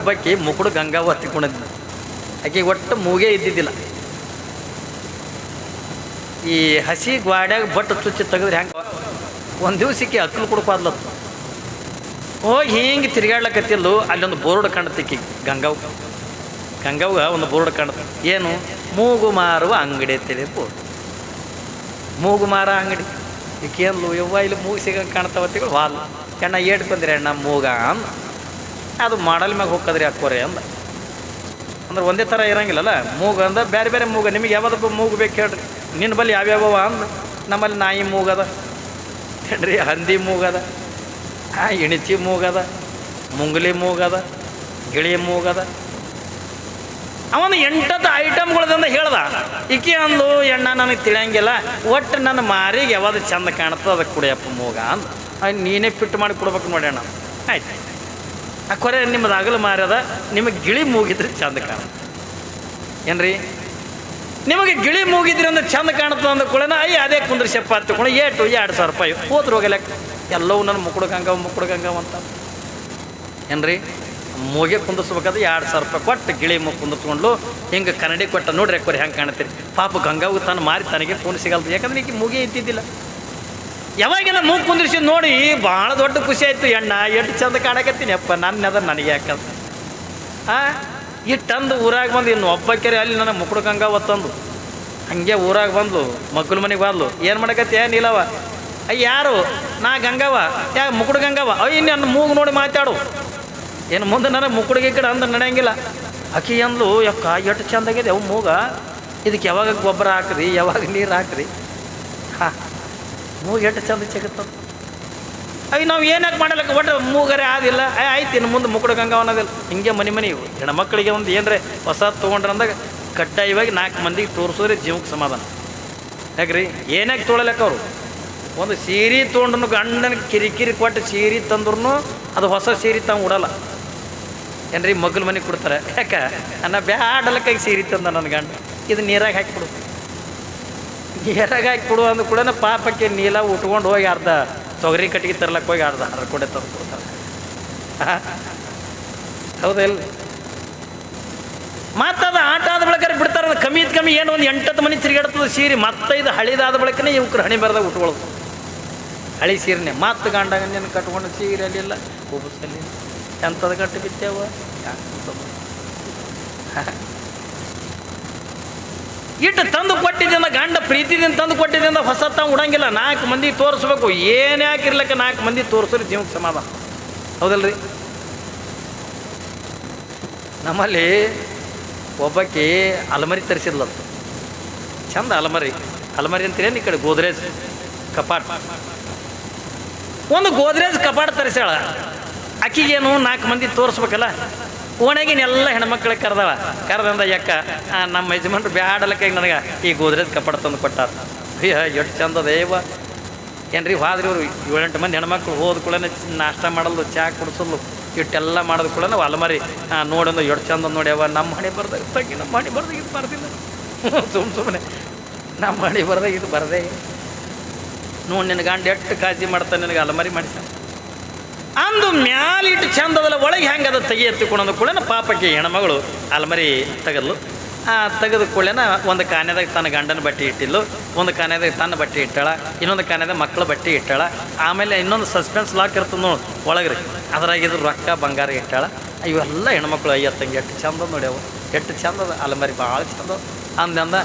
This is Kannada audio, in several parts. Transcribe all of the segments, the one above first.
ಒಬ್ಬಾಕಿ ಮುಕುಡು ಗಂಗಾವತಿ ಕುಣಿದ್ನ. ಆಕೆಗೆ ಒಟ್ಟು ಮೂಗೇ ಇದ್ದಿದ್ದಿಲ್ಲ. ಈ ಹಸಿ ಗ್ವಾಡ್ಯಾಗ ಬಟ್ಟು ಚುಚ್ಚಿ ತೆಗೆದ್ರೆ ಹೆಂಗೆ ಒಂದು ದಿವ್ಸಕ್ಕೆ ಅಕ್ಕಲು ಕುಡ್ಕೋದ್ಲತ್ತು. ಹೋಗಿ ಹಿಂಗೆ ತಿರುಗಾಡ್ಲಕತ್ತಿಲ್ಲು. ಅಲ್ಲೊಂದು ಬೋರ್ಡ್ ಕಾಣುತ್ತೆ ಗಂಗಾವ್ಗ ಒಂದು ಬೋರ್ಡ್ ಕಾಣುತ್ತೆ. ಏನು? ಮೂಗು ಮಾರುವ ಅಂಗಡಿ ಅಂತೇಳಿ ಬೋರ್ಡ್. ಮೂಗು ಮಾರ ಅಂಗಡಿ. ಈಕೇನ್ಲು ಯವ್ವ ಇಲ್ಲಿ ಮೂಗು ಸಿಗಂಗೆ ಕಾಣ್ತಾವತ್ತಿಗಳು ವಾಲ್ ಎಣ್ಣ ಏಡ್ಕೊಂಡ್ರಿ ಅಣ್ಣ ಮೂಗ ಅಂದ. ಅದು ಮಾಡಲ್ ಮ್ಯಾಗ ಹೋಗ್ಕದ್ರಿ ಹಾಕೋರಿ ಅಂದ. ಅಂದ್ರೆ ಒಂದೇ ಥರ ಇರಂಗಿಲ್ಲಲ್ಲ ಮೂಗು ಅಂದ. ಬೇರೆ ಬೇರೆ ಮೂಗ ನಿಮಗೆ ಯಾವ್ದು ಮೂಗು ಬೇಕು ಹೇಳ್ರಿ. ನಿನ್ನ ಬಲ್ಲಿ ಯಾವ್ಯಾವ ಅಂದ. ನಮ್ಮಲ್ಲಿ ನಾಯಿ ಮೂಗದ ಹೇಳ್ರಿ, ಹಂದಿ ಮೂಗದ, ಇಣಿಚಿ ಮೂಗದ, ಮುಂಗಲಿ ಮೂಗದ, ಗಿಳಿ ಮೂಗದ. ಅವನು 8 ಐಟಮ್ಗಳದಂದ ಹೇಳ್ದ. ಈಕಿ ಅಂದು ಎಣ್ಣ ನನಗೆ ತಿಳಿಯಂಗಿಲ್ಲ, ಒಟ್ಟು ನನ್ನ ಮಾರಿಗೆ ಯಾವ್ದು ಚಂದ ಕಾಣ್ತದೆ ಅದಕ್ಕೆ ಕುಡಿಯಪ್ಪ ಮೂಗ ಅಂದ. ನೀನೇ ಫಿಟ್ ಮಾಡಿ ಕೊಡ್ಬೇಕು ನೋಡಿ ಅಣ್ಣ. ಆಯ್ತು, ಆ ಕೊರೆ ನಿಮ್ಮದು ಅಗಲು ಮಾರ್ಯದ, ನಿಮಗೆ ಗಿಳಿ ಮೂಗಿದ್ರೆ ಚಂದ ಕಾಣುತ್ತೆ ಏನ್ರಿ? ನಿಮಗೆ ಗಿಳಿ ಮೂಗಿದ್ರಿ ಅಂದ್ರೆ ಚಂದ ಕಾಣುತ್ತೆ ಅಂದ ಕೂಡ ಅದೇ ಕುಂದ್ರಿಸಪ್ಪ ಹತ್ಕೊಂಡು ಏಟು 2,000 ರೂಪಾಯಿ ಹೋದ್ರು ಹೋಗಲೆಕ್ಕ. ಎಲ್ಲವೂ ನನ್ನ ಮುಕ್ಕುಡು ಗಂಗಾವ್ ಅಂತ ಏನ್ರಿ? ಮೂಗೆ ಕುಂದಿಸ್ಬೇಕಾದ್ರೆ 2,000 ರೂಪಾಯಿ ಕೊಟ್ಟು ಗಿಳಿ ಮೂಗು ಕುಂದಿಸ್ಕೊಂಡು ಹಿಂಗೆ ಕನ್ನಡಿ ಕೊಟ್ಟ ನೋಡ್ರಿ ಕೊರಿ ಹೆಂಗೆ ಕಾಣುತ್ತೀರಿ. ಪಾಪ ಗಂಗಾವು ತಾನು ಮಾರಿ ತನಗೆ ಫೋನ್ ಸಿಗಲ್ದು. ಯಾಕಂದ್ರೆ ಈಕೆ ಮೂಗೇ ಇದ್ದಿದ್ದಿಲ್ಲ. ಯಾವಾಗಿನ ಮೂಗು ಕುಂದಿರಿಸಿ ನೋಡಿ ಭಾಳ ದೊಡ್ಡ ಖುಷಿ ಆಯಿತು. ಎಣ್ಣ ಎಷ್ಟು ಚಂದ ಕಾಣಕತ್ತೀನಿ ಅಪ್ಪ, ನನ್ನ ಅದ ನನಗೆ ಯಾಕಂತ ಇಟ್ಟಂದು ಊರಾಗ ಬಂದು ಇನ್ನು ಒಬ್ಬಕ್ಕೆರೆ ಅಲ್ಲಿ ನನ್ನ ಮುಕ್ಕುಡು ಗಂಗಾವತ್ತಂದು ಹಂಗೆ ಊರಾಗ ಬಂದು ಮಕ್ಕಳ ಮನೆಗೆ ಬಂದ್ಲು. ಏನು ಮಾಡಕತ್ತಿ? ಏನಿಲ್ಲವ. ಅಯ್ಯ ಯಾರು? ನಾ ಗಂಗಾವ. ಯಾಕೆ ಮುಕ್ಕುಡು ಗಂಗಾವ? ಅಯ್ಯ ನನ್ನ ಮೂಗು ನೋಡಿ ಮಾತಾಡು. ಏನು ಮುಂದೆ ನನಗೆ ಮುಕ್ಕುಡಿಗೆ ಕಡೆ ಅಂದ್ರೆ ನಡೆಯಂಗಿಲ್ಲ. ಅಕ್ಕಿ ಅಂದ್ಲು ಯಕ್ಕ ಎಷ್ಟು ಚಂದಾಗಿದೆ ಅವು ಮೂಗ, ಇದಕ್ಕೆ ಯಾವಾಗ ಗೊಬ್ಬರ ಹಾಕ್ರಿ, ಯಾವಾಗ ನೀರು ಹಾಕ್ರಿ, ಮೂಗು ಎಷ್ಟು ಚಂದ ಸಿಗುತ್ತದ. ಅಯ್ಯ ನಾವು ಏನಕ್ಕೆ ಮಾಡಲಕ್ಕ ಒಟ್ಟು ಮೂಗರೆ ಆದಿಲ್ಲ. ಆಯ್ತು ಇನ್ನು ಮುಂದೆ ಮುಕ್ಕುಡು ಗಂಗಾವ ಅನ್ನೋದಿಲ್ಲ. ಹಿಂಗೆ ಮನೆ ಹೆಣ್ಮಕ್ಳಿಗೆ ಒಂದು ಏನರೆ ಹೊಸ ತೊಗೊಂಡ್ರೆ ಅಂದಾಗ ಕಡ್ಡಾಯವಾಗಿ 4 ಮಂದಿಗೆ ತೋರಿಸೋದ್ರೆ ಜೀವಕ್ಕೆ ಸಮಾಧಾನ. ಯಾಕ್ರಿ ಏನಾಗಿ ತೊಗೊಳಕ್ಕ ಅವರು ಒಂದು ಸೀರೆ ತೊಗೊಂಡ್ರು ಗಂಡನಿಗೆ ಕಿರಿಕಿರಿ ಕೊಟ್ಟು ಸೀರೆ ತಂದ್ರೂ ಅದು ಹೊಸ ಸೀರೆ ತಾವು ಉಡಲ್ಲ ಏನ್ರಿ? ಮಗ್ಲ ಮನೆಗೆ ಕೊಡ್ತಾರೆ. ಯಾಕೆ? ನನ್ನ ಬ್ಯಾಡಲಕ್ಕಾಗಿ ಸೀರೆ ತಂದ ನನ್ನ ಗಂಡ, ಇದು ನೀರಾಗ ಹಾಕಿಬಿಡು, ನೀರಾಗ ಹಾಕಿಬಿಡು ಅಂದ ಕೂಡ ಪಾಪಕ್ಕೆ ನೀಲ ಉಟ್ಕೊಂಡು ಹೋಗಿ ಅರ್ಧ ತೊಗರಿ ಕಟ್ಟಿಗೆ ತರ್ಲಕ್ಕೆ ಹೋಗಿ ಅರ್ಧ ಹರ್ಕೊಡೆ ತಂದು ಕೊಡ್ತಾರೆ. ಹೌದಿಲ್ಲ? ಮತ್ತದು ಆಟ ಆದ ಬಳಕ ಬಿಡ್ತಾರೆ. ಅದು ಕಮ್ಮಿ ಏನು ಒಂದು 8 ಮನೆ ತಿರುಗಾಡ್ತದೆ ಸೀರೆ. ಮತ್ತೆ ಇದು ಹಳಿದಾದ ಬಳಕನೇ ಇವ್ರು ಹಣಿ ಬರೆದಾಗ ಉಟ್ಕೊಳ್ಳೋದು ಹಳಿ ಸೀರೆನೆ. ಮತ್ತೆ ಗಂಡಾಗ ನೆನ ಕಟ್ಕೊಂಡು ಸೀರೆ ಅಲ್ಲಿಲ್ಲ ಕೂಬಸಲ್ಲಿ ಎಂಥದ್ದು ಕಟ್ಟು ಬಿತ್ತೇವ. ಇಟ್ಟು ತಂದು ಕೊಟ್ಟಿದ್ದಿಂದ ಗಂಡ ಪ್ರೀತಿದಿಂದ ತಂದು ಕೊಟ್ಟಿದ್ದರಿಂದ ಹೊಸ ತಾವು ಉಡಂಗಿಲ್ಲ. 4 ಮಂದಿಗೆ ತೋರಿಸ್ಬೇಕು. ಏನೇ ಹಾಕಿರ್ಲಕ್ಕ 4 ಮಂದಿ ತೋರಿಸ್ರಿ ಜೀವಕ್ಕೆ ಸಮಾಧಾನ. ಹೌದಲ್ರಿ? ನಮ್ಮಲ್ಲಿ ಒಬ್ಬಾಕಿ ಅಲಮರಿ ತರಿಸಿದ್ಲತ್ತು. ಚಂದ ಅಲಮರಿ ಅಂತೀರೇನು? ಈ ಕಡೆ ಗೋದ್ರೇಜ್ ಕಪಾಟ್. ಒಂದು ಗೋದ್ರೇಜ್ ಕಪಾಟ್ ತರಿಸ್ಯಾಳ. ಅಕ್ಕಿಗೇನು 4 ಮಂದಿ ತೋರಿಸ್ಬೇಕಲ್ಲ. ಓಣೆಗಿನೆಲ್ಲ ಹೆಣ್ಮಕ್ಳಿಗೆ ಕರೆದಂದ ಯಾಕ ನಮ್ಮ ಯಜಮಾನ್ರು ಬ್ಯಾಡಲಕ್ಕಾಗಿ ನನಗೆ ಈ ಗೋದ್ರೇಜ್ ಕಪಾಟ್ ತಂದು ಕೊಟ್ಟಾರ. ಅಯ್ಯ ಎಷ್ಟು ಚಂದದೇವ ಏನ್ರಿ? ಹೋದ್ರಿ ಇವರು 7-8 ಮಂದಿ ಹೆಣ್ಮಕ್ಳು ಹೋದ ಕೂಡ ನಾಷ್ಟ ಮಾಡಲ್ದು, ಚಹಾ ಕುಡಿಸೋದು, ಇಟ್ಟೆಲ್ಲ ಮಾಡೋದು ಕೂಡ ನಾವು ಅಲಮಾರಿ ನೋಡೋದು ಎಷ್ಟು ಚಂದ ನೋಡ್ಯಾವ. ನಮ್ಮ ಹಣೆ ಬರ್ದಾಗ ತಗ್ಗಿ, ನಮ್ಮ ಹಣೆ ಬರ್ದಾಗ ಇದು ಬರ್ದಿಲ್ಲ. ಸುಮ್ಮನೆ ನಮ್ಮ ಹಣೆ ಬರ್ದಾಗ ಇದು ಬರದೇ ನೋಡಿ. ನಿನ್ನ ಗಂಡ ಎಷ್ಟು ಕಾಳಜಿ ಮಾಡ್ತಾನೆ, ನನಗೆ ಅಲಮಾರಿ ಮಾಡಿಸ್ತಾನೆ ಅಂದು ಮ್ಯಾಲಿಟ್ಟು ಚಂದದಲ್ಲ. ಒಳಗೆ ಹೆಂಗೆ ಅದು ತೆಗಿ ಎತ್ತಿಕೊಳ್ಳೋದು ಕೂಡ ಪಾಪಕ್ಕೆ ಹೆಣ್ಮಗಳು ಅಲಮಾರಿ ತೆಗೆದ್ಲು. ತೆಗೆದು ಕೂಡಲೇನ ಒಂದು ಕಾನ್ಯದಾಗ ತನ್ನ ಗಂಡನ ಬಟ್ಟೆ ಇಟ್ಟಿಲ್ಲ, ಒಂದು ಕಾನ್ಯದಾಗ ತನ್ನ ಬಟ್ಟೆ ಇಟ್ಟಾಳ, ಇನ್ನೊಂದು ಕಾನ್ಯದಾಗ ಮಕ್ಕಳ ಬಟ್ಟೆ ಇಟ್ಟಾಳ. ಆಮೇಲೆ ಇನ್ನೊಂದು ಸಸ್ಪೆನ್ಸ್ ಲಾಕ್ ಇರ್ತದೆ ನೋಡಿ ಒಳಗ್ರಿ, ಅದ್ರಾಗ ಇದ್ರ ರೊಕ್ಕ ಬಂಗಾರ ಇಟ್ಟಾಳ. ಇವೆಲ್ಲ ಹೆಣ್ಮಕ್ಳು ಅಯ್ಯತ್ತಂಗೆ ಎಷ್ಟು ಚಂದ ನೋಡ್ಯಾವ, ಎಷ್ಟು ಚಂದದ ಅಲಮಾರಿ, ಭಾಳ ಚಂದ ಅಂದಂದ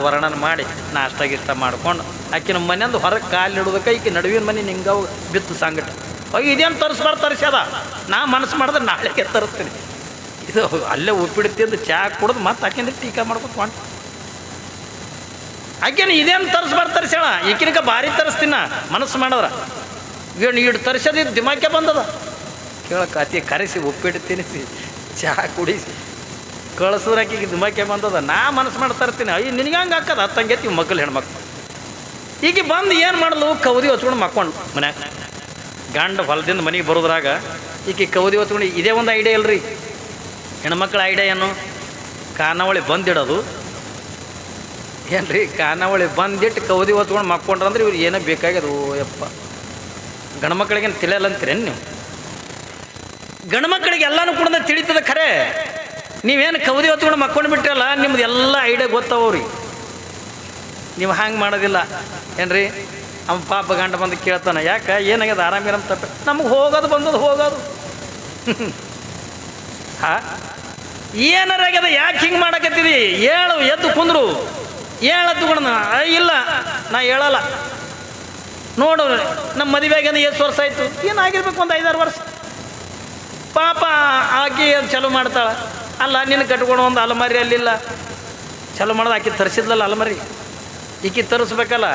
ವರ್ಣನ ಮಾಡಿ ನಾಷ್ಟ ಮಾಡ್ಕೊಂಡು ಆಕಿನ ಮನೆಯಂದು ಹೊರಗೆ ಕಾಲಿಡೋದಕ್ಕೆ ಈಕೆ ನಡುವಿನ ಮನೆ ನಿಂಗೆ ಬಿತ್ತು ಸಂಗಟ. ಅಯ್ಯ ಇದೇನು ತರಿಸ್ಯಾದ. ನಾ ಮನಸ್ಸು ಮಾಡಿದ್ರೆ ನಾಳೆಗೆ ತರಿಸ್ತೀನಿ. ಇದು ಅಲ್ಲೇ ಉಪ್ಪಿಡ್ತಿಂದು ಚಹಾ ಕುಡಿದು ಮತ್ತೆ ಆಕಿಂದ ಟೀಕಾ ಮಾಡ್ಬೇಕು ಹೊಂಟ. ಆಕೆನ ಇದೇನು ತರಿಸ್ಯಾಳ. ಈಕಿನಕ ಭಾರಿ ತರಿಸ್ತೀನ ಮನಸ್ಸು ಮಾಡಿದ್ರ. ಇಡು ತರಿಸೋದು ದಿಮಾಕೆ ಬಂದದ. ಕೇಳಕ್ಕೆ ಅತಿ ಕರೆಸಿ ಉಪ್ಪಿಟ್ಟು ತಿನ್ನಿಸಿ ಚಹಾ ಕುಡಿಸಿ ಕಳಿಸಿದ್ರೆ ಆಕಿಗೆ ದಿಮಾಕೆ ಬಂದದ. ನಾ ಮನಸ್ಸು ಮಾಡಿ ತರ್ತೀನಿ. ಅಯ್ಯ ನಿನಗೆ ಹಂಗೆ ಹಾಕದ ಹತ್ತಂಗೈತಿ ಮಕ್ಕಳು ಹೆಣ್ಮಕ್ಳು. ಈಗ ಬಂದು ಏನು ಮಾಡಲು ಕೌದಿ ಹೊಚ್ಕೊಂಡು ಮಕ್ಕೊಂಡು ಮನ್ಯಾಗ. ಗಂಡ ಹೊಲದಿಂದ ಮನೆಗೆ ಬರೋದ್ರಾಗ ಈಕೆ ಕೌದಿ ಹೊತ್ಕೊಂಡು ಇದೇ ಒಂದು ಐಡಿಯಾ ಇಲ್ರಿ ಹೆಣ್ಮಕ್ಳ ಐಡಿಯಾ. ಏನು? ಖಾನಾವಳಿ ಬಂದಿಡೋದು ಏನ್ರಿ? ಖಾನಾವಳಿ ಬಂದಿಟ್ಟು ಕೌದಿ ಹೊತ್ಕೊಂಡು ಮಕ್ಕೊಂಡ್ರಂದ್ರೆ ಇವ್ರು ಏನೋ ಬೇಕಾಗ್ಯದು. ಯಪ್ಪ ಗಂಡು ಮಕ್ಕಳಿಗೇನು ತಿಳಿಯಲ್ಲ ಅಂತೀರೇನು ನೀವು? ಗಂಡು ಮಕ್ಕಳಿಗೆ ಎಲ್ಲನೂ ಕೂಡ ತಿಳಿತದ ಖರೆ. ನೀವೇನು ಕವದಿ ಹೊತ್ಕೊಂಡು ಮಕ್ಕೊಂಡು ಬಿಟ್ಟಿರಲ್ಲ, ನಿಮ್ದು ಎಲ್ಲ ಐಡಿಯಾ ಗೊತ್ತವ್ರಿ. ನೀವು ಹಂಗೆ ಮಾಡೋದಿಲ್ಲ ಏನ್ರಿ. ಅವ ಪಾಪ ಗಂಡ ಬಂದು ಕೇಳ್ತಾನೆ, ಯಾಕೆ ಏನಾಗ್ಯದ ಆರಾಮಿರಮ್ ತಪ್ಪ. ನಮಗೆ ಹೋಗೋದು ಬಂದದ್ದು ಹೋಗೋದು. ಹಾಂ ಏನಾರ ಆಗ್ಯದ, ಯಾಕೆ ಹಿಂಗೆ ಮಾಡಕತ್ತೀರಿ, ಹೇಳು ಎದ್ದು ಕುಂದ್ರು, ಹೇಳದ್ದು ಕೂಡ ಇಲ್ಲ ನಾ ಹೇಳಲ್ಲ. ನೋಡು ನಮ್ಮ ಮದುವೆಗೆ ಎಷ್ಟು ವರ್ಷ ಆಯಿತು, ಏನಾಗಿರ್ಬೇಕು ಒಂದು 5-6 ವರ್ಷ. ಪಾಪ ಆಕಿ ಚಲೋ ಮಾಡ್ತಾಳೆ. ಅಲ್ಲ ನಿನ್ನ ಕಟ್ಕೊಂಡು ಒಂದು ಅಲಮಾರಿ ಅಲ್ಲಿಲ್ಲ, ಚಲೋ ಮಾಡೋದು ಆಕಿ ತರಿಸಿದ್ಲಲ್ಲ ಅಲಮಾರಿ, ಈಕಿ ತರಿಸ್ಬೇಕಲ್ಲ.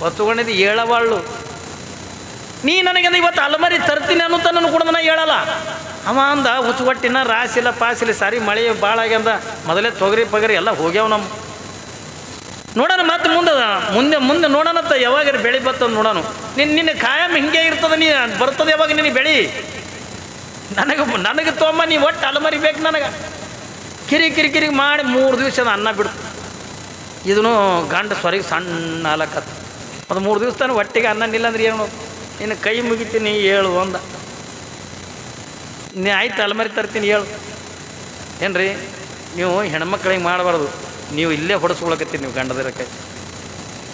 ಹೊತ್ಕೊಂಡಿದ್ದು ಹೇಳವಾಳು. ನೀ ನನಗೆ ಇವತ್ತು ಅಲಮಾರಿ ತರ್ತೀನಿ ಅನ್ನೋತ ನನಗೆ ಕೂಡ ನಾನು ಹೇಳಲ್ಲ. ಅವ ಅಂದ ಹುಚ್ಚುಗಟ್ಟಿನ ರಾಸಿಲ್ಲ ಪಾಸಿಲ್ಲ, ಸಾರಿ ಮಳೆ ಭಾಳ ಆಗ್ಯಂದ, ಮೊದಲೇ ತೊಗರಿ ಎಲ್ಲ ಹೋಗ್ಯಾವ ನಮ್ಮ. ನೋಡೋಣ ಮತ್ತೆ ಮುಂದೆ ನೋಡೋಣತ್ತ, ಯಾವಾಗ ಬೆಳೆ ಬರ್ತದ ನೋಡೋಣ. ನಿನ್ನ ಕಾಯಂ ಹಿಂಗೆ ಇರ್ತದೆ, ನೀ ಬರ್ತದೆ ಯಾವಾಗ ನಿನಗೆ ಬೆಳೆ. ನನಗೆ ತೊಗೊಂಬ, ನೀ ಒಟ್ಟು ಅಲಮಾರಿ ಬೇಕು ನನಗೆ. ಕಿರಿ ಮಾಡಿ 3 ದಿವಸದ ಅನ್ನ ಬಿಡ್ತು. ಇದನ್ನು ಗಂಡ ಸ್ವರಿಗೆ ಸಣ್ಣ ಹಾಲಕತ್ತ. ಅದು 3 ದಿವಸ ತಾನು ಒಟ್ಟಿಗೆ ಅನ್ನ ಇಲ್ಲ ಅಂದ್ರೆ ಏನು, ನಿನ್ನ ಕೈ ಮುಗಿತೀನಿ ಹೇಳು ಅಂದ. ನೀ ಆಯ್ತು ಅಲಮಾರಿ ತರ್ತೀನಿ ಹೇಳು. ಏನ್ರಿ ನೀವು ಹೆಣ್ಮಕ್ಳಿಗೆ ಮಾಡಬಾರ್ದು, ನೀವು ಇಲ್ಲೇ ಹೊಡೆಸ್ಕೊಳಕತ್ತೀರಿ ನೀವು ಗಂಡದಿರ ಕೈ.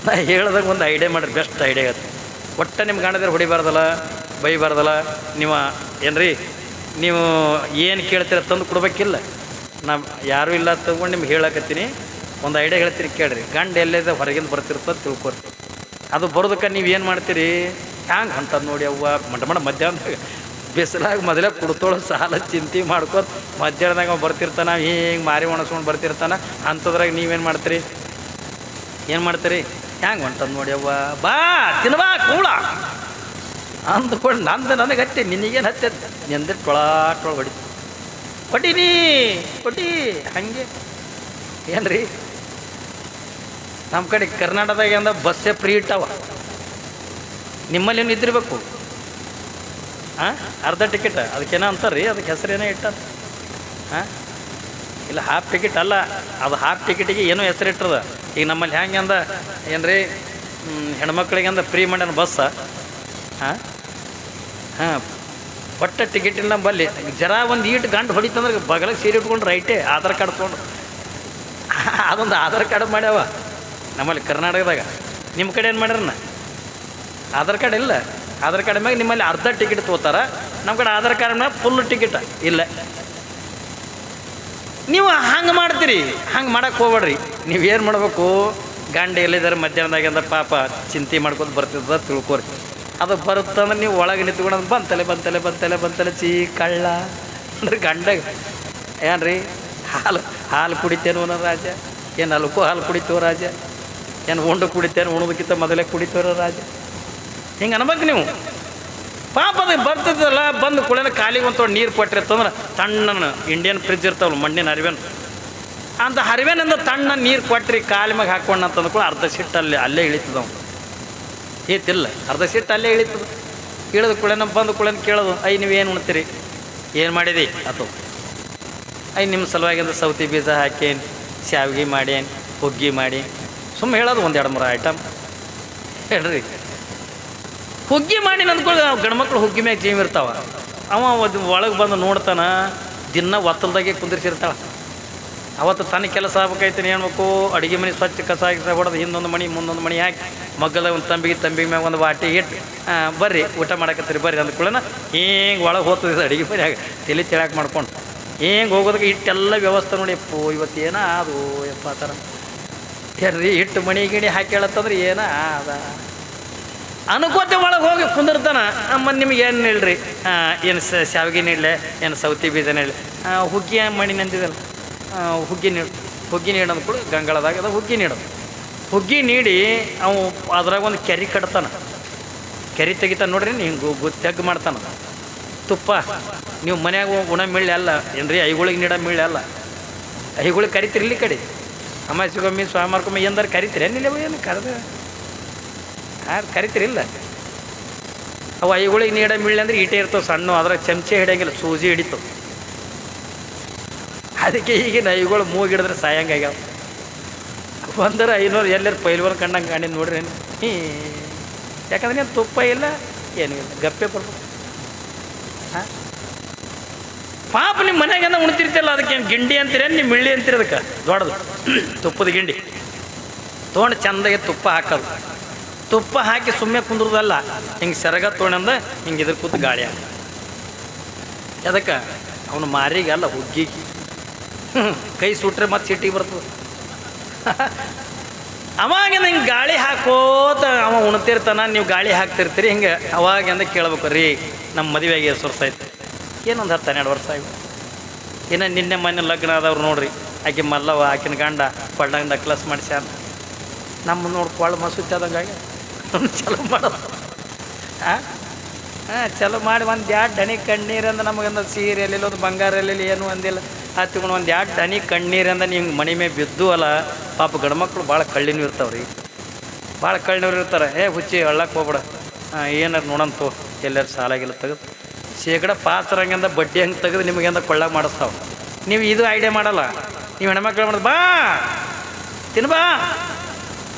ನಾ ಹೇಳ್ದಾಗ ಒಂದು ಐಡಿಯಾ ಮಾಡಿರಿ, ಬೆಸ್ಟ್ ಐಡಿಯಾ ಆಗತ್ತೆ. ಒಟ್ಟು ನಿಮ್ಮ ಗಂಡದಿರ ಹೊಡಿಬಾರ್ದಲ್ಲ, ಬೈಬಾರ್ದಲ್ಲ. ನೀವು ಏನ್ರಿ ನೀವು ಏನು ಕೇಳ್ತೀರ ತಂದು ಕೊಡ್ಬೇಕಿಲ್ಲ. ನಾ ಯಾರೂ ಇಲ್ಲ ತಗೊಂಡು ನಿಮ್ಗೆ ಹೇಳಕತ್ತೀನಿ, ಒಂದು ಐಡಿಯಾ ಹೇಳ್ತೀರಿ ಕೇಳ್ರಿ. ಗಂಡ ಎಲ್ಲೇದ ಹೊರಗಿಂದ ಬರ್ತಿರ್ತದೆ ತಿಳ್ಕೊರಿ. ಅದು ಬರೋದಕ್ಕೆ ನೀವು ಏನು ಮಾಡ್ತೀರಿ, ಹ್ಯಾಂಗೆ ಹೊಂಟದ ನೋಡಿ ಅವ್ವ ಮಧ್ಯಾಹ್ನದಾಗ ಬಿಸಿಲಾಗ ಮೊದಲೇ ಕುಡ್ತೋಳು ಸಾಲ ಚಿಂತೆ ಮಾಡ್ಕೊತ ಮಧ್ಯಾಹ್ನದಾಗ ಬರ್ತಿರ್ತಾನೆ, ಹಿಂಗೆ ಮಾರಿ ಒಣಸ್ಕೊಂಡು ಬರ್ತಿರ್ತಾನೆ. ಅಂಥದ್ರಾಗ ನೀವೇನು ಮಾಡ್ತೀರಿ, ಹ್ಯಾಂಗೆ ಹೊಂಟದ ನೋಡಿ ಅವ್ವ, ಬಾ ತಿನ್ಬಾ ಕೂಳ ಅಂದ್ಕೊಂಡು ನನಗೆ ಹತ್ತಿ, ನಿನಗೇನು ಹತ್ತದ ನಿಂದ ಟೊಳಾಟೊಳ ಹೊಡಿ ಹಂಗೆ ಏನ್ರಿ. ನಮ್ಮ ಕಡೆ ಕರ್ನಾಟಕದಾಗ ಅಂದ ಬಸ್ಸೇ ಫ್ರೀ ಇಟ್ಟವ, ನಿಮ್ಮಲ್ಲಿ ಏನು ಇದ್ದಿರ್ಬೇಕು. ಅರ್ಧ ಟಿಕೆಟ್ ಅದಕ್ಕೇನೋ ಅಂತಾರ್ರಿ, ಅದಕ್ಕೆ ಹೆಸರೇನೋ ಇಟ್ಟಾರ. ಇಲ್ಲ ಹಾಫ್ ಟಿಕೆಟ್ ಅಲ್ಲ, ಅದು ಹಾಫ್ ಟಿಕೆಟಿಗೆ ಏನೋ ಹೆಸರು ಇಟ್ಟದ. ಈಗ ನಮ್ಮಲ್ಲಿ ಹೆಂಗೆ ಅಂದ ಏನ್ರಿ, ಹೆಣ್ಮಕ್ಳಿಗೆ ಅಂದ ಫ್ರೀ ಮಾಡ್ಯಾನ ಬಸ್ಸ. ಒಟ್ಟ ಟಿಕೆಟ್ ಇಲ್ಲ ನಂಬಲ್ಲಿ. ಜರ ಒಂದು ಈಟು ಗಂಟು ಹೊಡಿತಂದ್ರೆ ಬಗಲಿಗೆ ಸೀರೆ ಇಟ್ಕೊಂಡು ರೈಟೇ ಆಧಾರ್ ಕಾರ್ಡ್ ತೊಗೊಂಡು ಅದೊಂದು ಆಧಾರ್ ಕಾರ್ಡ್ ಮಾಡ್ಯಾವ ನಮ್ಮಲ್ಲಿ ಕರ್ನಾಟಕದಾಗ. ನಿಮ್ಮ ಕಡೆ ಏನು ಮಾಡ್ಯಾರನ್ನ ಆಧಾರ್ ಕಾರ್ಡ್ ಇಲ್ಲ. ಆಧಾರ್ ಕಾರ್ಡ್ ಮ್ಯಾಗ ನಿಮ್ಮಲ್ಲಿ ಅರ್ಧ ಟಿಕೆಟ್ ತೊಗೋತಾರ, ನಮ್ಮ ಕಡೆ ಆಧಾರ್ ಕಾರ್ಡ್ ಮ್ಯಾಗ ಫುಲ್ ಟಿಕೆಟ್ ಇಲ್ಲ. ನೀವು ಹಂಗೆ ಮಾಡ್ತೀರಿ, ಹಂಗೆ ಮಾಡಕ್ಕೆ ಹೋಗ್ಬೇಡ್ರಿ. ನೀವೇನು ಮಾಡಬೇಕು, ಗಂಡ ಎಲ್ಲಿದ್ದಾರೆ ಮಧ್ಯಾಹ್ನದಾಗಿಂದ ಪಾಪ ಚಿಂತೆ ಮಾಡ್ಕೊಂಡು ಬರ್ತಿದ್ದ ತಿಳ್ಕೊರಿ. ಅದು ಬರುತ್ತಂದ್ರೆ ನೀವು ಒಳಗೆ ನಿಂತ್ಕೊಂಡು ಬಂತಲೆ ಚೀ ಕಳ್ಳ ಅಂದ್ರೆ ಗಂಡಗ ಏನ್ರಿ ಹಾಲು ಕುಡಿತೇನೋ ಅನ್ನೋ ರಾಜ, ಏನು ಅಲ್ಕೋ ಹಾಲು ಕುಡಿತೇವ ರಾಜ, ಏನು ಉಂಡು ಕುಡಿತೇನೆ ಉಣೋದಕ್ಕಿಂತ ಮೊದಲೇ ಕುಡಿತೇವ್ರ ರಾಜ. ಹಿಂಗೆ ಅನ್ಬೇಕು ನೀವು. ಪಾಪ ಅದು ಬರ್ತಿದ್ದಲ್ಲ, ಬಂದು ಕುಳಿನ ಖಾಲಿಗೆ ಒಂದು ನೀರು ಕೊಟ್ಟಿರ್ತಂದ್ರೆ ತಣ್ಣನ ಇಂಡಿಯನ್ ಫ್ರಿಜ್ ಇರ್ತಾವಲ್ಲ ಮಣ್ಣಿನ ಹರಿವೇನು, ಅಂತ ಹರಿವೇನಿಂದ ತಣ್ಣ ನೀರು ಕೊಟ್ಟಿರಿ ಕಾಲಿ ಮ್ಯಾಗ ಹಾಕ್ಕೊಂಡು ಅಂತಂದು ಕೂಡ ಅರ್ಧ ಸಿಟ್ಟು ಅಲ್ಲೇ ಇಳಿತದವು. ಏತಿಲ್ಲ ಅರ್ಧ ಸಿಟ್ಟು ಅಲ್ಲೇ ಇಳಿತದ. ಇಳಿದು ಕುಳೆನ ಬಂದು ಕುಳೆನ ಕೇಳೋದು, ನೀವೇನು ಉಣ್ತೀರಿ, ಏನು ಮಾಡಿದಿ ಅಥವಾ ನಿಮ್ಮ ಸಲುವಾಗಿಂದ ಸೌತಿ ಬೀಜ ಹಾಕೇನು, ಶಾವಿಗೆ ಮಾಡೇನು, ಹುಗ್ಗಿ ಮಾಡಿ ಸುಮ್ಮನೆ ಹೇಳೋದು 1-2-3 ಐಟಮ್ ಹೇಳ್ರಿ. ಹುಗ್ಗಿ ಮಾಡಿ ಅಂದ್ಕೊಳ್ಳಿ, ಗಂಡ್ಮಕ್ಳು ಹುಗ್ಗಿ ಮ್ಯಾಗ ಜೀವ ಇರ್ತಾವ. ಅವ ಒಳಗೆ ಬಂದು ನೋಡ್ತಾನ, ದಿನ ಒತ್ತಲ್ದಾಗೆ ಕುಂದಿರ್ಸಿರ್ತಾಳೆ. ಅವತ್ತು ತನ್ನ ಕೆಲಸ ಆಗ್ಬೇಕಾಯ್ತು, ಹೇಳ್ಬೇಕು ಅಡುಗೆ ಮನೆ ಸ್ವಚ್ಛ ಕಸ ಹಾಕಿ ಹೊಡೆದು ಹಿಂದೊಂದು ಮಣಿ ಮುಂದೊಂದು ಮಣಿ ಹಾಕಿ ಮಗ್ಗದಾಗ ಒಂದು ತಂಬಿಗೆ ಮ್ಯಾಗ ಒಂದು ವಾಟಿ ಇಟ್ಟು ಬರ್ರಿ ಊಟ ಮಾಡಕತ್ತೀರಿ ಬರ್ರಿ ಅಂದ್ಕೊಳ್ಳೋಣ. ಹಿಂಗೆ ಒಳಗೆ ಹೋಗ್ತದೆ ಅಡುಗೆ ಮನೆಯಾಗ ತಲೆ ತಿಳಾಕೆ ಮಾಡ್ಕೊಂಡು ಹಿಂಗೆ ಹೋಗೋದಕ್ಕೆ ಇಟ್ಟೆಲ್ಲ ವ್ಯವಸ್ಥೆ ನೋಡಿ. ಅಪ್ಪೋ ಇವತ್ತೇನ ಅದು ಯಪ್ಪ ಆ ಥರ ಏನ್ರಿ ಹಿಟ್ಟು ಮಣಿ ಗಿಣಿ ಹಾಕಿ ಹೇಳತ್ತಂದ್ರೆ ಏನ ಅದ ಅನ್ಕೋತೆ ಒಳಗೆ ಹೋಗಿ ಕುಂದಿರ್ತಾನ. ಮತ್ತು ನಿಮ್ಗೆ ಏನು ಹೇಳ್ರಿ, ಏನು ಶಾವಿಗೆ ನೀಡಲೆ, ಏನು ಸೌತಿ ಬೀಜ ನೀಡಲಿ, ಹುಗ್ಗಿ ಮಣಿ ನಂದಿದಲ್ಲ ಹುಗ್ಗಿ ನೀಡೋದು ಕೂಡ ಗಂಗಳದಾಗ ಅದು ಹುಗ್ಗಿ ನೀಡೋದು. ಹುಗ್ಗಿ ನೀಡಿ ಅವು ಅದ್ರಾಗ ಒಂದು ಕೆರೆ ಕಟ್ತಾನ, ಕೆರೆ ತೆಗಿತಾನೆ ನೋಡ್ರಿ. ಹಿಂಗೆ ತೆಗ್ಗು ಮಾಡ್ತಾನ. ತುಪ್ಪ ನೀವು ಮನ್ಯಾಗ ಉಣ ಮಿಳ್ಳೆ ಅಲ್ಲ ಏನ್ರಿ, ಐಗಳಿಗೆ ನೀಡೋ ಮಿಳ್ಳೆ ಅಲ್ಲ. ಐಗಳಿಗೆ ಕರಿತೀರಿ ಕಡೆ ಅಮಾಸಿಗೊಮ್ಮೆ ಸ್ವಾಮಾರ್ಕೊಮ್ಮೆ ಎಂದಾರು ಕರಿತೀರಿ ಏನಿಲ್ಲ ಏನು ಕರೆದು ಕರಿತೀರಿಲ್ಲ. ಅವು ಐಗಳಿಗೆ ನೀಡೋ ಮಿಳ್ಳೆ ಅಂದ್ರೆ ಈಟೆ ಇರ್ತವೆ ಸಣ್ಣ, ಅದ್ರಾಗ ಚಮಚೆ ಹಿಡಿಯಂಗಿಲ್ಲ, ಸೂಜಿ ಹಿಡಿತವೆ. ಅದಕ್ಕೆ ಈಗಿನ ಐಗಳು ಮೂಗಿಡಿದ್ರೆ ಸಾಯಂಗಾಗ್ಯಾವ. ಒಂದರ 500 ಎಲ್ಲರೂ ಪೈಲ್ವನ್ ಕಂಡಂಗೆ ಕಾಣಿದ್ ನೋಡ್ರಿ. ಯಾಕಂದ್ರೆ ಏನು ತುಪ್ಪ ಇಲ್ಲ ಏನೂ ಇಲ್ಲ, ಗಪ್ಪೆ ಬರ್ಬೇಕು. ಪಾಪ ನಿಮ್ಮ ಮನ್ಯಾಗೆಂದ ಉಣ್ತಿರ್ತಿಲ್ಲ, ಅದಕ್ಕೆ ಗಿಂಡಿ ಅಂತೀರ ನಿಮ್ಮ ಮಿಳ್ಳಿ ಅಂತೀರಿ, ಅದಕ್ಕೆ ದೊಡ್ಡದು ತುಪ್ಪದ ಗಿಂಡಿ ತೊಗೊಂಡು ಚಂದಾಗಿ ತುಪ್ಪ ಹಾಕೋದು. ತುಪ್ಪ ಹಾಕಿ ಸುಮ್ಮನೆ ಕುಂದ್ರದಲ್ಲ, ಹಿಂಗೆ ಸೆರಗ ತೊಗೊಂಡ ಹಿಂಗೆ ಇದ್ರ ಕೂತು ಗಾಳಿ ಆಗ. ಅದಕ್ಕೆ ಅವನು ಮಾರಿಗಲ್ಲ ಹುಗ್ಗಿಗೆ ಕೈ ಸುಟ್ರೆ ಮತ್ತೆ ಸಿಟ್ಟಿಗೆ ಬರ್ತದೆ. ಅವಾಗಿಂದ ಹಿಂಗೆ ಗಾಳಿ ಹಾಕೋತ ಅವ ಉಣ್ತಿರ್ತಾನ, ನೀವು ಗಾಳಿ ಹಾಕ್ತಿರ್ತೀರಿ. ಹಿಂಗೆ ಅವಾಗಿಂದ ಕೇಳ್ಬೇಕು, ರೀ ನಮ್ಮ ಮದುವೆಗೆ ಎಷ್ಟು ವರ್ಷ ಆಯ್ತು? ಏನೊಂದು 10-12 ವರ್ಷ ಆಯ್ತು. ಇನ್ನು ನಿನ್ನೆ ಮನೆ ಲಗ್ನ ಆದವ್ರು ನೋಡ್ರಿ, ಆಕೆ ಮಲ್ಲವ ಆಕಿನ ಗಂಡ ಕೊಳ್ಳಂಗೆ ನಕ್ಲಸ್ ಮಾಡಿಸ್ಯಾನ. ನಮ್ಮ ನೋಡಿ ಕೊಳ್ಳ ಮಸೂತಿ ಆದಂಗಾಗಿ ಚಲೋ ಮಾಡೋದು. ಹಾಂ ಚಲೋ ಮಾಡಿ ಒಂದು 2 ಹನಿ ಕಣ್ಣೀರಂದ ನಮಗಂದ ಸೀರೆಯಲ್ಲಿ ಒಂದು ಬಂಗಾರಲ್ಲಿ ಏನು ಅಂದಿಲ್ಲ. ಹತ್ಕೊಂಡು ಒಂದು 2 ಹನಿ ಕಣ್ಣೀರಿಂದ ನೀವು ಮನೆ ಮೇಲೆ ಬಿದ್ದು ಅಲ್ಲ. ಪಾಪ ಗಂಡ್ಮಕ್ಳು ಭಾಳ ಕಳ್ಳಿನೂ ಇರ್ತಾವ್ರಿ, ಭಾಳ ಕಳ್ಳಿನವ್ರು ಇರ್ತಾರೆ. ಹುಚ್ಚಿ ಹಳ್ಳಕ್ಕೆ ಹೋಗ್ಬೇಡ, ಏನಾರು ನೋಡಂತು ಎಲ್ಲರೂ ಸಾಲಾಗಿಲ್ಲ ತೆಗೆದು ಶೇಕಡ ಪಾತ್ರಂಗಿಂದ ಬಡ್ಡಿ ಹಂಗೆ ತೆಗೆದು ನಿಮಗೆಂದ ಕೊಳ್ಳಾಗ ಮಾಡಿಸ್ತಾವೆ. ನೀವು ಇದು ಐಡಿಯಾ ಮಾಡಲ್ಲ. ನೀವು ಹೆಣ್ಮಕ್ಳು ಮಾಡೋದು, ಬಾ ತಿನ್ಬಾ,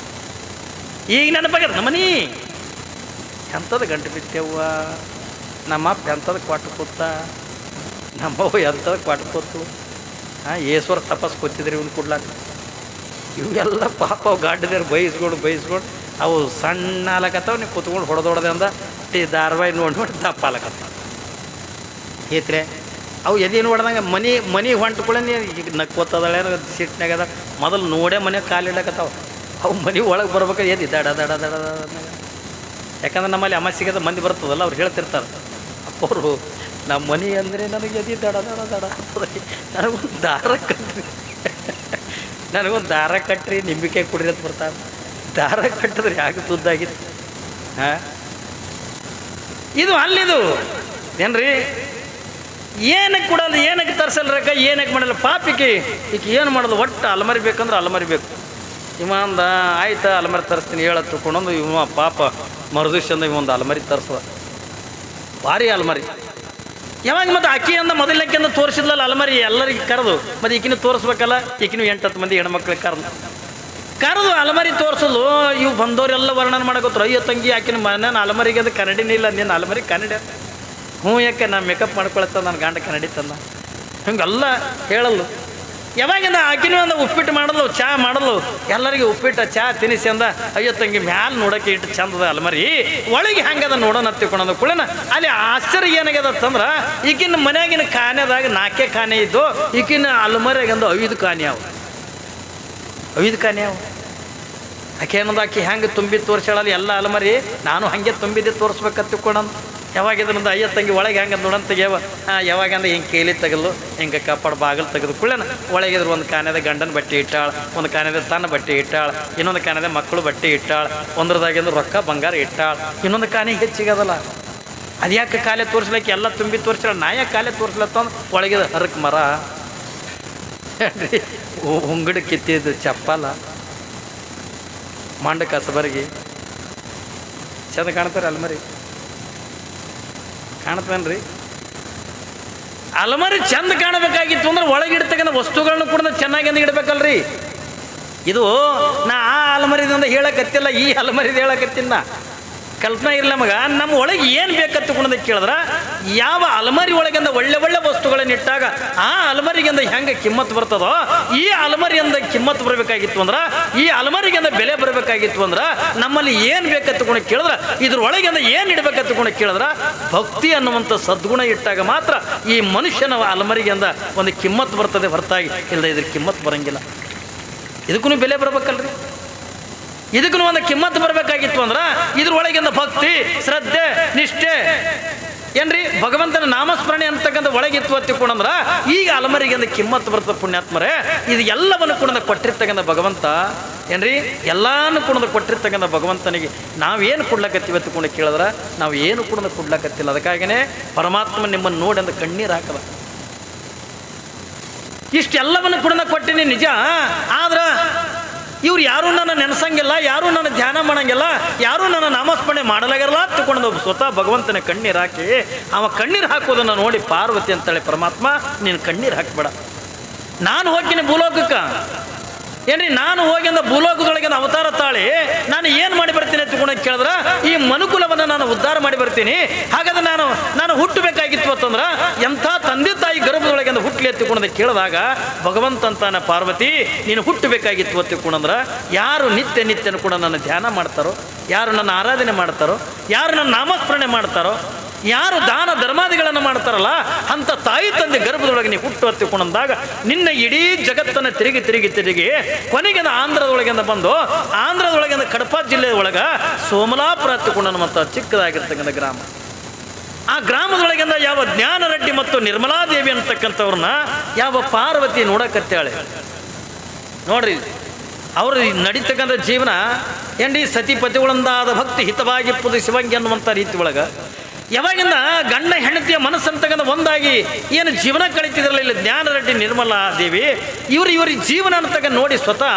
ಈಗ ನೆನಪಾಗ್ಯದ ನಮ್ಮನಿ ಎಂಥದ್ದು ಗಂಟು ಬಿತ್ತೇವ್ವ, ನಮ್ಮಪ್ಪ ಎಂಥದ್ದು ಕ್ವಾಟು ಕೂತ, ನಮ್ಮವ್ವ ಎಂಥದ್ದು ಕ್ವಾಟು ಕೂತು. ಏಶ್ವರ ತಪಸ್ ಕೂತಿದ್ರಿ ಇವ್ನು ಕೊಡ್ಲಾಕ. ಇವೆಲ್ಲ ಪಾಪ ಅವು ಗಾಡ್ಡದೇರು ಬೈಸ್ಕೊಂಡು ಅವು ಸಣ್ಣ ಆಲಕತ್ತಾವ. ನೀವು ಕೂತ್ಕೊಂಡು ಹೊಡೆದೊಡ್ದೆ ಅಂದ ಧಾರಾವಾಹಿ ನೋಡಿ ದಪ್ಪ ಆಲಕತ್ತಾವ. ಏತ್ರೆ ಅವು ಎದೇನು ಹೊಡೆದಂಗೆ ಮನೆ ಹೊಂಟ್ಕೊಳ್ಳೆ ಈಗ ನಕ್ಕೋತದಳೆ ಸಿಟ್ನಾಗದ. ಮೊದಲು ನೋಡೇ ಮನೆ ಕಾಲಿಡಕತ್ತಾವ. ಅವು ಮನೆ ಒಳಗೆ ಬರ್ಬೇಕಾದ್ರೆ ಎದ್ದು ದಡ ದಡ ದಡ ದಡ. ಯಾಕಂದ್ರೆ ನಮ್ಮಲ್ಲಿ ಅಮಾಸಿಗೆದ ಮಂದಿ ಬರ್ತದಲ್ಲ, ಅವ್ರು ಹೇಳ್ತಿರ್ತಾರೆ, ಅಪ್ಪವರು ನಮ್ಮ ಮನೆ ಅಂದರೆ ನನಗೆ ಎದ್ದು ದಡ ದಡ ದಡ ಆಗ್ತದೆ, ನನಗೊಂದು ದಾರ ಕಟ್ಟ್ರಿ ನಿಂಬಿಕೆ ಕುಡ್ರಿ ಅಂತ ಬರ್ತಾರೆ. ದಾರ ಕಟ್ಟಿದ್ರೆ ಯಾಕೆ ತುದ್ದಾಗಿತ್ತು? ಹಾಂ ಇದು ಅಲ್ಲಿದು ಏನ್ರಿ, ಏನಕ್ಕೆ ಕೊಡೋದು, ಏನಕ್ಕೆ ತರಿಸಲ್ರಕ್ಕ, ಏನಕ್ಕೆ ಮಾಡಲ್ಲ ಪಾಪಿಕೆ. ಈಗ ಏನು ಮಾಡೋದು, ಒಟ್ಟು ಅಲಮಾರಿ ಬೇಕಂದ್ರೆ ಅಲಮಾರಿ ಬೇಕು. ಇವಂದ ಆಯ್ತಾ ಅಲಮಾರಿ ತರಿಸ್ತೀನಿ ಹೇಳತ್ತು ತಿಳ್ಕೊಂಡೊಂದು ಇವ ಪಾಪ ಮರುದಿವ್ಸಂದ ಇವೊಂದು ಅಲಮಾರಿ ತರಿಸ್ದ, ಭಾರಿ ಅಲಮಾರಿ. ಯಾವಾಗ ಮತ್ತು ಅಕ್ಕಿಯಿಂದ ಮೊದಲನೇಕಿಂದ ತೋರಿಸಿದ್ಲಲ್ಲ ಅಲಮಾರಿ, ಎಲ್ಲರಿಗೆ ಕರೆದು ಮತ್ತು ಈಕಿನೂ ತೋರಿಸ್ಬೇಕಲ್ಲ. ಈಕಿನೂ 8-10 ಮಂದಿ ಹೆಣ್ಮಕ್ಳಿಗೆ ಕರೆದು ಅಲಮಾರಿ ತೋರಿಸೋದು. ಇವು ಬಂದವರೆಲ್ಲ ವರ್ಣನೆ ಮಾಡಕೋತ್ರು, ಅಯ್ಯೋ ತಂಗಿ ಆಕಿನ ಮನೇನ ಅಲಮಾರಿಗೆ ಅದು ಕನ್ನಡಿನೇ ಇಲ್ಲ, ನಿನ್ನ ಅಲಮಾರಿ ಕನ್ನಡ. ಯಾಕೆ ನಾನು ಮೇಕಪ್ ಮಾಡ್ಕೊಳತ್ತ ನನ್ನ ಗಂಡ ಕನ್ನಡಿ ತಂದ, ಹಿಂಗೆಲ್ಲ ಹೇಳಲ್ಲು. ಯಾವಾಗಿಂದ ಆಕಿನೂ ಅಂದ ಉಪ್ಪಿಟ್ಟು ಮಾಡಲು, ಚಹಾ ಮಾಡಲು, ಎಲ್ಲರಿಗೆ ಉಪ್ಪಿಟ್ಟು ಚಹಾ ತಿನ್ನಿಸಿ ಅಂದ. ಅಯ್ಯೋ ತಂಗಿ ಮ್ಯಾಲೆ ನೋಡೋಕೆ ಇಟ್ಟು ಚಂದದ ಅಲಮಾರಿ, ಒಳಗೆ ಹೆಂಗದ ನೋಡೋಣ ತಿಳ್ಕೊಳೋದು ಕುಳಿನ. ಅಲ್ಲಿ ಆಶ್ಚರ್ಯ ಏನಾಗ್ಯದತ್ತಂದ್ರೆ, ಈಗಿನ ಮನ್ಯಾಗಿನ ಖಾನೆದಾಗ 4 ಖಾನೆ ಇದ್ದು, ಈಗಿನ ಅಲಮಾರಿಯಾಗಂದು 5 ಖಾನೆ ಅವು, 5 ಖಾನೆ ಅವು. ಆಕೆ ಏನಂದ, ಆಕೆ ಹೆಂಗೆ ತುಂಬಿ ತೋರಿಸ್ಯಾಳಲ್ಲಿ ಎಲ್ಲ ಅಲಮಾರಿ, ನಾನು ಹಾಗೆ ತುಂಬಿದ್ದೆ ತೋರಿಸ್ಬೇಕಂತ ತಿಳ್ಕೊಳಂದು. ಯಾವಾಗಿದ್ರಂದ ಅಯ್ಯ ತಂಗಿ ಒಳಗೆ ಹೆಂಗೆ ನೋಡಂತ ತೆಗ್ಯವ. ಯಾವಾಗಂದ್ರೆ ಹಿಂಗೆ ಕೇಲಿ ತೆಗಲು, ಹಿಂಗೆ ಕಪ್ಪಡ ಬಾಗಿಲು ತೆಗೆದು ಕುಳ್ಳೇನ ಒಳಗಿದ್ರು ಒಂದು ಕಾನೆದ ಗಂಡನ ಬಟ್ಟೆ ಇಟ್ಟಾಳ, ಒಂದು ಕಾನೆದ ತನ್ನ ಬಟ್ಟೆ ಇಟ್ಟಾಳ, ಇನ್ನೊಂದು ಕಾನೆದ ಮಕ್ಕಳು ಬಟ್ಟೆ ಇಟ್ಟಾಳ, ಒಂದ್ರದಾಗಿಂದು ರೊಕ್ಕ ಬಂಗಾರ ಇಟ್ಟಾಳ, ಇನ್ನೊಂದು ಕಾನೆ ಹೆಚ್ಚಿಗದಲ್ಲ. ಅದ್ಯಾಕೆ ಕಾಲೇ ತೋರಿಸ್ಲಿಕ್ಕೆ ಎಲ್ಲ ತುಂಬಿ ತೋರಿಸ್ಯಾಳ. ನಾ ಯಾಕೆ ಕಾಲೇ ತೋರಿಸ್ಲತ್ತ ಒಳಗಿದ ಹರಕ್ ಮರ ಉಂಗಡ ಕಿತ್ತಿದ್ದು ಚಪ್ಪಲ, ಮಂಡ ಕಸಬರ್ಗಿ ಚಂದ ಕಾಣ್ತಾರೆ ಅಲ್ಮರಿ, ಕಾಣ್ತೇನ್ರಿ? ಅಲಮಾರಿ ಚಂದ ಕಾಣಬೇಕಾಗಿತ್ತು ಅಂದ್ರೆ ಒಳಗಿಡ್ತಕ್ಕಂಥ ವಸ್ತುಗಳನ್ನು ಕೂಡ ಚೆನ್ನಾಗಿ ಇಡಬೇಕಲ್ರಿ. ಇದು ನಾ ಆ ಅಲಮಾರಿದಿಂದ ಹೇಳಕತ್ತಿಲ್ಲ, ಈ ಅಲಮಾರಿದ ಹೇಳಕತ್ತಿನ. ಕಲ್ಪನಾ ಇರಲಿ ಮಗ, ನಮ್ಮ ಒಳಗೆ ಏನು ಬೇಕತ್ತುಕೊಂಡದ ಕೇಳಿದ್ರೆ, ಯಾವ ಅಲಮಾರಿ ಒಳಗಿಂದ ಒಳ್ಳೆ ಒಳ್ಳೆ ವಸ್ತುಗಳನ್ನು ಇಟ್ಟಾಗ ಆ ಅಲಮಾರಿಗಿಂದ ಹೆಂಗೆ ಕಿಮ್ಮತ್ತು ಬರ್ತದೋ, ಈ ಅಲಮಾರಿಯಿಂದ ಕಿಮ್ಮತ್ತು ಬರಬೇಕಾಗಿತ್ತು ಅಂದ್ರೆ, ಈ ಅಲಮಾರಿಗಿಂದ ಬೆಲೆ ಬರಬೇಕಾಗಿತ್ತು ಅಂದ್ರೆ, ನಮ್ಮಲ್ಲಿ ಏನು ಬೇಕತ್ತುಕೊಂಡು ಕೇಳಿದ್ರೆ, ಇದ್ರೊಳಗಿಂದ ಏನು ಇಡಬೇಕತ್ತುಕೊಂಡು ಕೇಳಿದ್ರೆ, ಭಕ್ತಿ ಅನ್ನುವಂಥ ಸದ್ಗುಣ ಇಟ್ಟಾಗ ಮಾತ್ರ ಈ ಮನುಷ್ಯನ ಅಲಮಾರಿಗಿಂದ ಒಂದು ಕಿಮ್ಮತ್ತು ಬರ್ತದೆ ಹೊರತಾಗಿ ಇಲ್ಲ ಇದ್ರ ಕಿಮ್ಮತ್ತು ಬರಂಗಿಲ್ಲ. ಇದಕ್ಕೂ ಬೆಲೆ ಬರಬೇಕಲ್ರಿ, ಇದಕ್ಕೂ ಒಂದು ಕಿಮ್ಮತ್ತು ಬರಬೇಕಾಗಿತ್ತು ಅಂದ್ರೆ ಇದ್ರೊಳಗಿಂದ ಭಕ್ತಿ, ಶ್ರದ್ಧೆ, ನಿಷ್ಠೆ ಏನ್ರಿ, ಭಗವಂತನ ನಾಮಸ್ಮರಣೆ ಅಂತಕ್ಕಂಥ ಒಳಗಿತ್ತು ತಿಳ್ಕೊಂಡ್ರ ಈಗ ಅಲಮಾರಿಗಿಂದ ಕಿಮ್ಮತ್ತು ಬರ್ತದೆ. ಪುಣ್ಯಾತ್ಮರೇ, ಇದು ಎಲ್ಲವನ್ನು ಕೂಡ ಕೊಟ್ಟಿರ್ತಕ್ಕಂಥ ಭಗವಂತ ಏನ್ರಿ, ಎಲ್ಲಾನು ಕೂಡ ಕೊಟ್ಟಿರ್ತಕ್ಕಂಥ ಭಗವಂತನಿಗೆ ನಾವೇನು ಕೊಡ್ಲಕತ್ತೀವಿ ತಿಳ್ಕೊಂಡು ಕೇಳಿದ್ರೆ ನಾವು ಏನು ಕೂಡ ಕೊಡ್ಲಕತ್ತಿಲ್ಲ. ಅದಕ್ಕಾಗಿಯೇ ಪರಮಾತ್ಮ ನಿಮ್ಮನ್ನು ನೋಡಿ ಅಂದ ಕಣ್ಣೀರು ಹಾಕದ. ಇಷ್ಟೆಲ್ಲವನ್ನು ಕೂಡ ಕೊಟ್ಟಿನಿ ನಿಜ, ಆದ್ರೆ ಇವ್ರು ಯಾರೂ ನನ್ನ ನೆನೆಸಂಗಿಲ್ಲ, ಯಾರೂ ನನ್ನ ಧ್ಯಾನ ಮಾಡಂಗಿಲ್ಲ, ಯಾರೂ ನನ್ನ ನಾಮಸ್ಮರಣೆ ಮಾಡಲಾಗಿರಲ್ಲ ತಿಳ್ಕೊಂಡು ಸ್ವತಃ ಭಗವಂತನ ಕಣ್ಣೀರು ಹಾಕಿ, ಅವ ಕಣ್ಣೀರು ಹಾಕೋದನ್ನು ನೋಡಿ ಪಾರ್ವತಿ ಅಂತೇಳಿ, ಪರಮಾತ್ಮ ನೀನು ಕಣ್ಣೀರು ಹಾಕಬೇಡ, ನಾನು ಹೋಗ್ತೀನಿ ಭೂಲೋಕಕ್ಕೆ, ಏನ್ರಿ ನಾನು ಹೋಗಿ ಅಂದ ಭೂಲೋಕದೊಳಗೆ ಅವತಾರ ತಾಳಿ ನಾನು ಏನು ಮಾಡಿ ಬರ್ತೀನಿ ಅಂತ ಕೇಳಿದ್ರೆ ಈ ಮನುಕುಲವನ್ನು ನಾನು ಉದ್ಧಾರ ಮಾಡಿ ಬರ್ತೀನಿ. ಹಾಗಾದ್ರೆ ನಾನು ಹುಟ್ಟಬೇಕಾಗಿತ್ತು ಅಂತಂದ್ರೆ ಎಂಥ ತಂದೆ ತಾಯಿ ಗರ್ಭದೊಳಗೆ ಹುಟ್ಟಲಿ ಎತ್ತಿಕೊಂಡ ಕೇಳಿದಾಗ ಭಗವಂತ ಅಂತಾನೆ, ಪಾರ್ವತಿ ನೀನು ಹುಟ್ಟಬೇಕಾಗಿತ್ತು ಎತ್ತಿಕೊಂಡ್ರೆ ಯಾರು ನಿತ್ಯ ಕೂಡ ನನ್ನ ಧ್ಯಾನ ಮಾಡ್ತಾರೋ, ಯಾರು ನನ್ನ ಆರಾಧನೆ ಮಾಡ್ತಾರೋ, ಯಾರು ನನ್ನ ನಾಮಸ್ಮರಣೆ ಮಾಡ್ತಾರೋ, ಯಾರು ದಾನ ಧರ್ಮಾದಿಗಳನ್ನು ಮಾಡ್ತಾರಲ್ಲ ಅಂಥ ತಾಯಿ ತಂದೆ ಗರ್ಭದೊಳಗೆ ನೀವು ಹುಟ್ಟು ಹತ್ತಿಕೊಂಡಂದಾಗ ನಿನ್ನ ಇಡೀ ಜಗತ್ತನ್ನು ತಿರುಗಿ ಕೊನೆಗೆ ಆಂಧ್ರದೊಳಗಿಂದ ಬಂದು ಆಂಧ್ರದೊಳಗಿಂದ ಕಡಪ ಜಿಲ್ಲೆಯ ಒಳಗ ಸೋಮಲಾಪುರ ಹತ್ತಿಕೊಂಡನು ಮತ್ತು ಚಿಕ್ಕದಾಗಿರ್ತಕ್ಕಂಥ ಗ್ರಾಮ. ಆ ಗ್ರಾಮದೊಳಗಿಂದ ಯಾವ ಜ್ಞಾನರೆಡ್ಡಿ ಮತ್ತು ನಿರ್ಮಲಾದೇವಿ ಅಂತಕ್ಕಂಥವ್ರನ್ನ ಯಾವ ಪಾರ್ವತಿ ನೋಡಕತ್ತಾಳೆ. ನೋಡ್ರಿ, ಅವರು ನಡೀತಕ್ಕಂಥ ಜೀವನ ಏನ್ರಿ ಸತಿಪತಿಗಳೊಂದಾದ ಭಕ್ತಿ ಹಿತವಾಗಿ ಪುದು ಶಿವಂಗಿ ಅನ್ನುವಂಥ ರೀತಿ ಒಳಗೆ ಯಾವಾಗಿಂದ ಗಂಡ ಹೆಂಡತಿಯ ಮನಸ್ಸಂತಕ್ಕಂಥ ಒಂದಾಗಿ ಏನು ಜೀವನ ಕಳೀತಿದ್ರಲ್ಲ ಇಲ್ಲಿ ಜ್ಞಾನರೆಡ್ಡಿ ನಿರ್ಮಲಾ ದೇವಿ ಇವ್ರ ಜೀವನ ಅಂತಕ್ಕ ನೋಡಿ ಸ್ವತಃ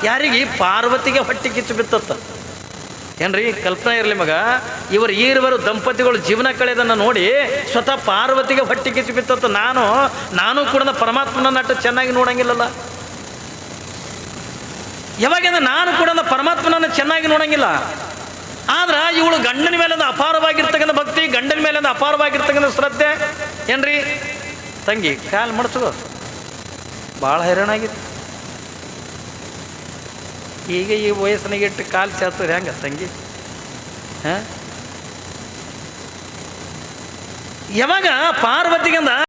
ಯಾರಿಗೆ ಪಾರ್ವತಿಗೆ ಹೊಟ್ಟೆ ಕಿಚ್ಚು ಬಿತ್ತತ್ತ. ಏನ್ರಿ ಕಲ್ಪನೆ ಇರಲಿ ಮಗ, ಈರುವರು ದಂಪತಿಗಳು ಜೀವನ ಕಳೆದನ್ನು ನೋಡಿ ಸ್ವತಃ ಪಾರ್ವತಿಗೆ ಹೊಟ್ಟೆ ಕಿಚ್ಚು ಬಿತ್ತತ್ತ. ನಾನು ಕೂಡ ಪರಮಾತ್ಮನ ಅಷ್ಟು ಚೆನ್ನಾಗಿ ನೋಡಂಗಿಲ್ಲಲ್ಲ. ಯಾವಾಗಿಂದ ನಾನು ಕೂಡ ಪರಮಾತ್ಮನನ್ನು ಚೆನ್ನಾಗಿ ನೋಡಂಗಿಲ್ಲ. ಆದ್ರೆ ಇವಳು ಗಂಡನ ಮೇಲೆ ಅಪಾರವಾಗಿರ್ತಕ್ಕಂಥ ಭಕ್ತಿ, ಗಂಡನ ಮೇಲೆ ಅಪಾರವಾಗಿರ್ತಕ್ಕಂಥ ಶ್ರದ್ಧೆ. ಏನ್ರಿ ತಂಗಿ ಕಾಲು ಮಡ್ಸು, ಭಾಳ ಹೈರಾಣಾಗಿತ್ತು. ಈಗ ಈ ವಯಸ್ಸಿನಾಗ ಇಟ್ಟು ಕಾಲು ಚಾಸ್ತದೆ ಹೆಂಗ ತಂಗಿ? ಯಾವಾಗ ಪಾರ್ವತಿಗಂದ